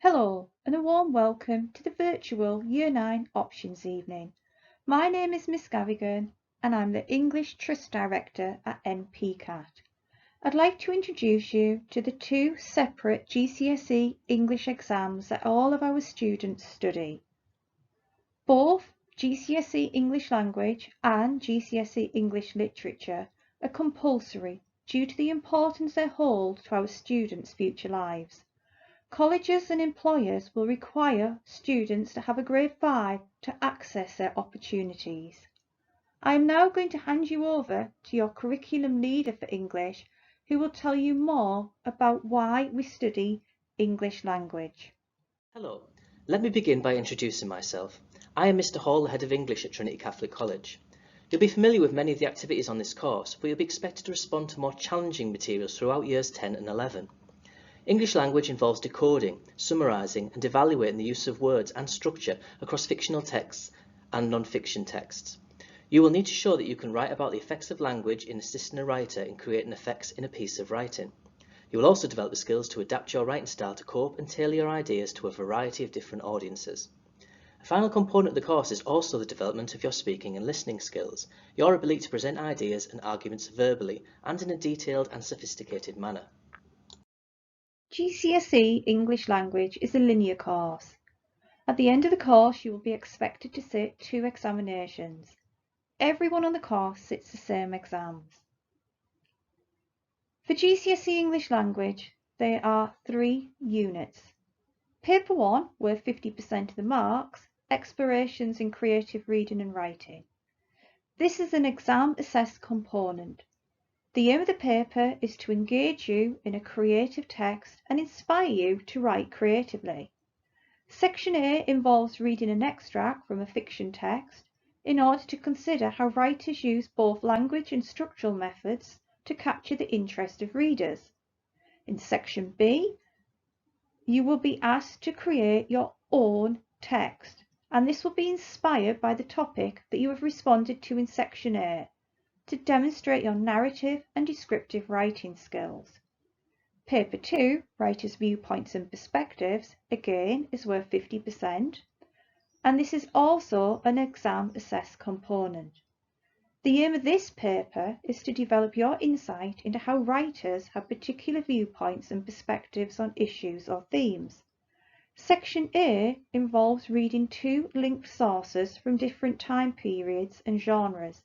Hello and a warm welcome to the virtual Year 9 Options Evening. My name is Miss Gavigan and I'm the English Trust Director at NPCAT. I'd like to introduce you to the two separate GCSE English exams that all of our students study. Both GCSE English Language and GCSE English Literature are compulsory due to the importance they hold to our students' future lives. Colleges and employers will require students to have a grade 5 to access their opportunities. I am now going to hand you over to your curriculum leader for English, who will tell you more about why we study English language. Hello, let me begin by introducing myself. I am Mr. Hall, the Head of English at Trinity Catholic College. You'll be familiar with many of the activities on this course, but you'll be expected to respond to more challenging materials throughout years 10 and 11. English language involves decoding, summarising and evaluating the use of words and structure across fictional texts and non-fiction texts. You will need to show that you can write about the effects of language in assisting a writer in creating effects in a piece of writing. You will also develop the skills to adapt your writing style to cope and tailor your ideas to a variety of different audiences. A final component of the course is also the development of your speaking and listening skills, your ability to present ideas and arguments verbally and in a detailed and sophisticated manner. GCSE English Language is a linear course. At the end of the course, you will be expected to sit 2 examinations. Everyone on the course sits the same exams. For GCSE English Language, there are 3 units. Paper 1, worth 50% of the marks, Explorations in Creative Reading and Writing. This is an exam-assessed component. The aim of the paper is to engage you in a creative text and inspire you to write creatively. Section A involves reading an extract from a fiction text in order to consider how writers use both language and structural methods to capture the interest of readers. In Section B, you will be asked to create your own text, and this will be inspired by the topic that you have responded to in Section A, to demonstrate your narrative and descriptive writing skills. Paper 2, Writers' Viewpoints and Perspectives, again is worth 50%, and this is also an exam-assessed component. The aim of this paper is to develop your insight into how writers have particular viewpoints and perspectives on issues or themes. Section A involves reading 2 linked sources from different time periods and genres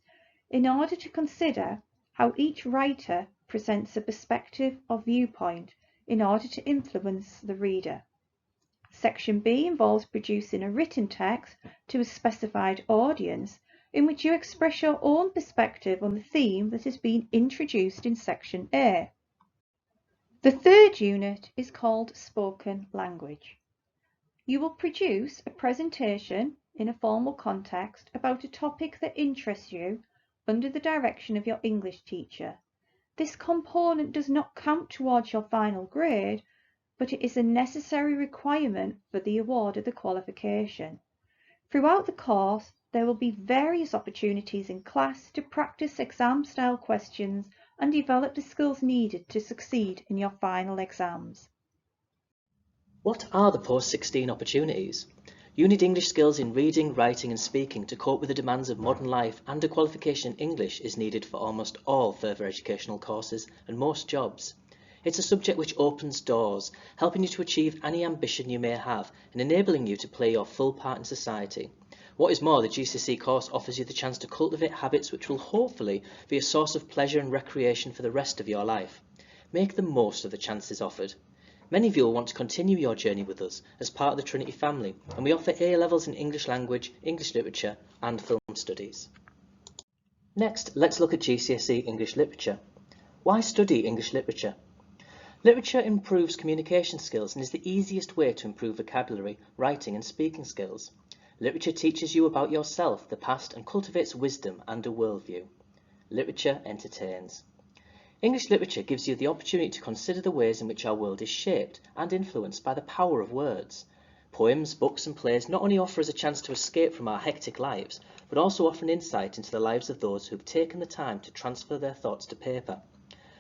in order to consider how each writer presents a perspective or viewpoint in order to influence the reader. Section B involves producing a written text to a specified audience in which you express your own perspective on the theme that has been introduced in Section A. The third unit is called Spoken Language. You will produce a presentation in a formal context about a topic that interests you under the direction of your English teacher. This component does not count towards your final grade, but it is a necessary requirement for the award of the qualification. Throughout the course, there will be various opportunities in class to practice exam-style questions and develop the skills needed to succeed in your final exams. What are the post-16 opportunities? You need English skills in reading, writing and speaking to cope with the demands of modern life, and a qualification in English is needed for almost all further educational courses and most jobs. It's a subject which opens doors, helping you to achieve any ambition you may have and enabling you to play your full part in society. What is more, the GCSE course offers you the chance to cultivate habits which will hopefully be a source of pleasure and recreation for the rest of your life. Make the most of the chances offered. Many of you will want to continue your journey with us as part of the Trinity family, and we offer A-levels in English language, English literature and film studies. Next, let's look at GCSE English literature. Why study English literature? Literature improves communication skills and is the easiest way to improve vocabulary, writing and speaking skills. Literature teaches you about yourself, the past, and cultivates wisdom and a worldview. Literature entertains. English literature gives you the opportunity to consider the ways in which our world is shaped and influenced by the power of words. Poems, books and plays not only offer us a chance to escape from our hectic lives, but also offer an insight into the lives of those who have taken the time to transfer their thoughts to paper.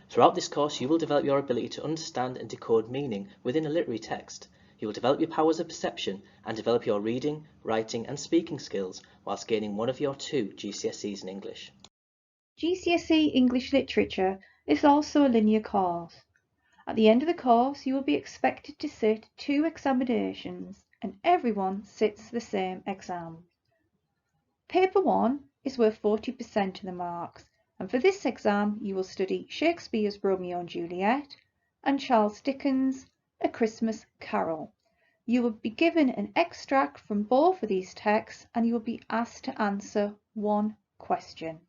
Throughout this course, you will develop your ability to understand and decode meaning within a literary text. You will develop your powers of perception and develop your reading, writing and speaking skills whilst gaining one of your 2 GCSEs in English. GCSE English Literature is also a linear course. At the end of the course, you will be expected to sit 2 examinations, and everyone sits the same exam. Paper 1 is worth 40% of the marks, and for this exam you will study Shakespeare's Romeo and Juliet and Charles Dickens' A Christmas Carol. You will be given an extract from both of these texts and you will be asked to answer one question.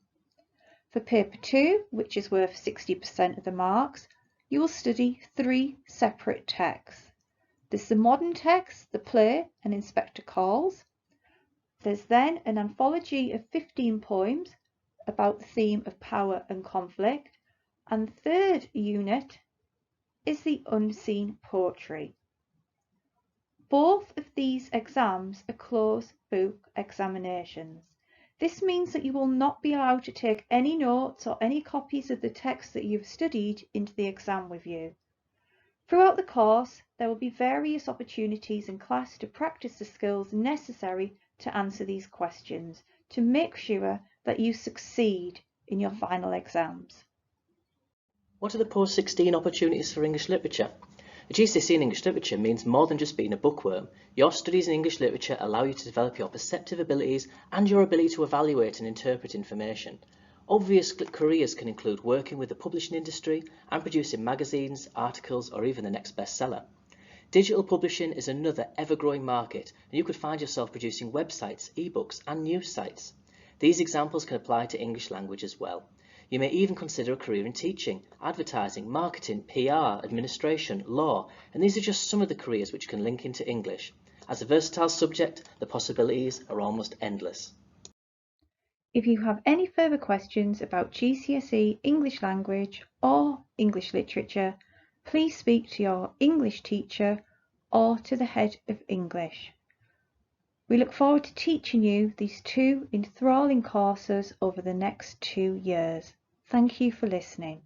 For paper 2, which is worth 60% of the marks, you will study 3 separate texts. There's the modern text, the play, and Inspector Calls. There's then an anthology of 15 poems about the theme of power and conflict, and the third unit is the unseen poetry. Both of these exams are closed book examinations. This means that you will not be allowed to take any notes or any copies of the text that you've studied into the exam with you. Throughout the course, there will be various opportunities in class to practice the skills necessary to answer these questions to make sure that you succeed in your final exams. What are the post-16 opportunities for English literature? A GCSE in English literature means more than just being a bookworm. Your studies in English literature allow you to develop your perceptive abilities and your ability to evaluate and interpret information. Obvious careers can include working with the publishing industry and producing magazines, articles, or even the next bestseller. Digital publishing is another ever-growing market, and you could find yourself producing websites, ebooks, and news sites. These examples can apply to English language as well. You may even consider a career in teaching, advertising, marketing, PR, administration, law, and these are just some of the careers which can link into English. As a versatile subject, the possibilities are almost endless. If you have any further questions about GCSE English language or English literature, please speak to your English teacher or to the head of English. We look forward to teaching you these 2 enthralling courses over the next 2 years. Thank you for listening.